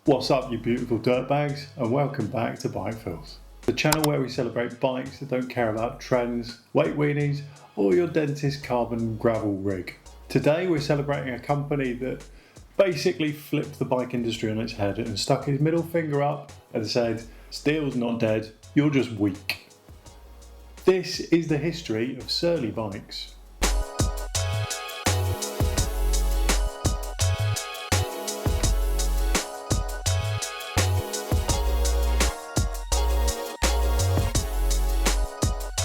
What's up, you beautiful dirtbags, and welcome back to Bike Filth, the channel where we celebrate bikes that don't care about trends, weight weenies, or your dentist carbon gravel rig. Today we're celebrating a company that basically flipped the bike industry on its head and stuck his middle finger up and said, "Steel's not dead, you're just weak." This is the history of Surly bikes.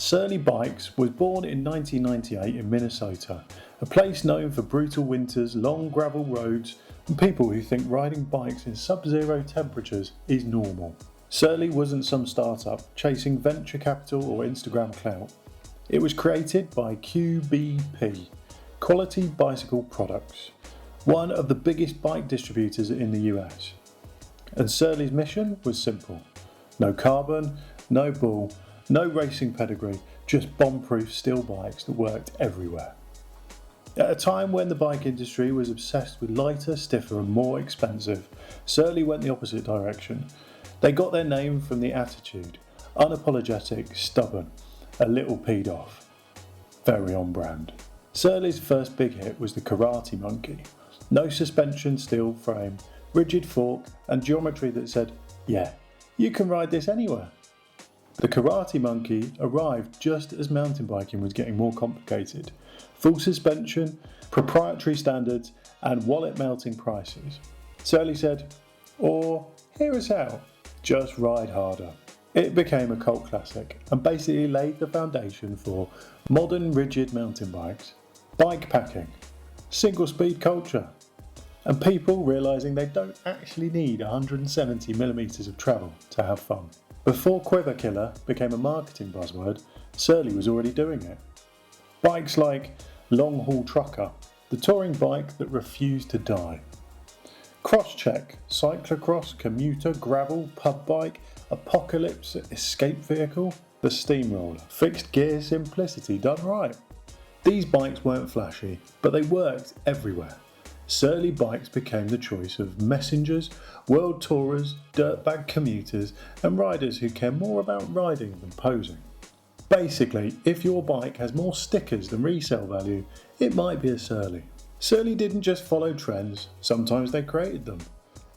Surly Bikes was born in 1998 in Minnesota, a place known for brutal winters, long gravel roads, and people who think riding bikes in sub-zero temperatures is normal. Surly wasn't some startup chasing venture capital or Instagram clout. It was created by QBP, Quality Bicycle Products, one of the biggest bike distributors in the US. And Surly's mission was simple: no carbon, no bull, no racing pedigree, just bomb-proof steel bikes that worked everywhere. At a time when the bike industry was obsessed with lighter, stiffer and more expensive, Surly went the opposite direction. They got their name from the attitude: unapologetic, stubborn, a little peed off. Very on brand. Surly's first big hit was the Karate Monkey. No suspension, steel frame, rigid fork and geometry that said, yeah, you can ride this anywhere. The Karate Monkey arrived just as mountain biking was getting more complicated. Full suspension, proprietary standards and wallet-melting prices. Surly said, or here is how, just ride harder. It became a cult classic and basically laid the foundation for modern rigid mountain bikes, bikepacking, single-speed culture, and people realising they don't actually need 170mm of travel to have fun. Before Quiver Killer became a marketing buzzword, Surly was already doing it. Bikes like Long Haul Trucker, the touring bike that refused to die. Crosscheck, cyclocross, commuter, gravel, pub bike, apocalypse, escape vehicle, the steamroller, fixed gear simplicity done right. These bikes weren't flashy, but they worked everywhere. Surly bikes became the choice of messengers, world tourers, dirtbag commuters and riders who care more about riding than posing. Basically, if your bike has more stickers than resale value, it might be a Surly. Surly didn't just follow trends, sometimes they created them.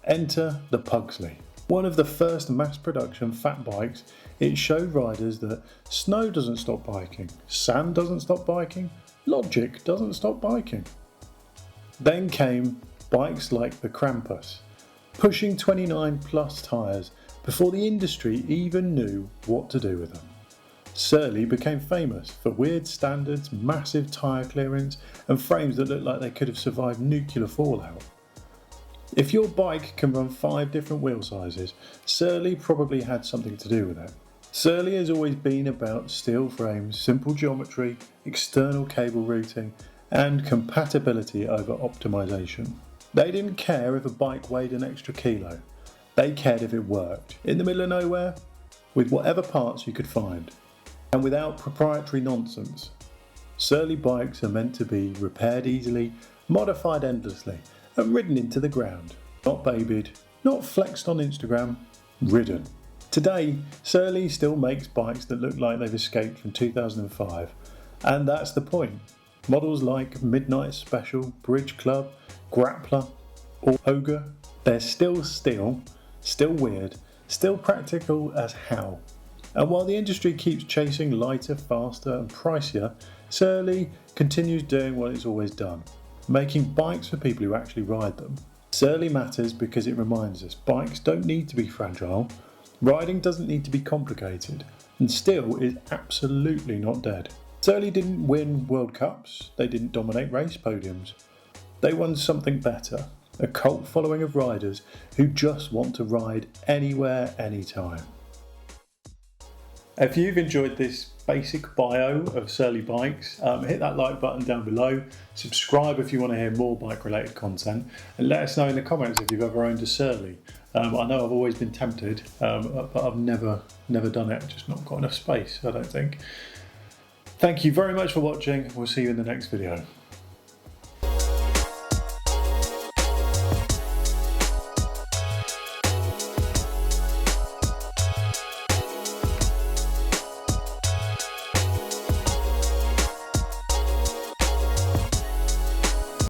Enter the Pugsley. One of the first mass production fat bikes, it showed riders that snow doesn't stop biking, sand doesn't stop biking, logic doesn't stop biking. Then came bikes like the Krampus, pushing 29 plus tyres before the industry even knew what to do with them. Surly became famous for weird standards, massive tyre clearance and frames that looked like they could have survived nuclear fallout. If your bike can run 5 different wheel sizes, Surly probably had something to do with it. Surly has always been about steel frames, simple geometry, external cable routing and compatibility over optimization. They didn't care if a bike weighed an extra kilo. They cared if it worked, in the middle of nowhere, with whatever parts you could find, and without proprietary nonsense. Surly bikes are meant to be repaired easily, modified endlessly, and ridden into the ground. Not babied, not flexed on Instagram, ridden. Today, Surly still makes bikes that look like they've escaped from 2005, and that's the point. Models like Midnight Special, Bridge Club, Grappler or Ogre, they're still steel, still weird, still practical as hell. And while the industry keeps chasing lighter, faster and pricier, Surly continues doing what it's always done, making bikes for people who actually ride them. Surly matters because it reminds us bikes don't need to be fragile, riding doesn't need to be complicated, and steel is absolutely not dead. Surly didn't win World Cups, they didn't dominate race podiums. They won something better, a cult following of riders who just want to ride anywhere, anytime. If you've enjoyed this basic bio of Surly bikes, hit that like button down below, subscribe if you want to hear more bike related content, and let us know in the comments if you've ever owned a Surly. I know I've always been tempted, but I've never done it, just not got enough space, I don't think. Thank you very much for watching. We'll see you in the next video.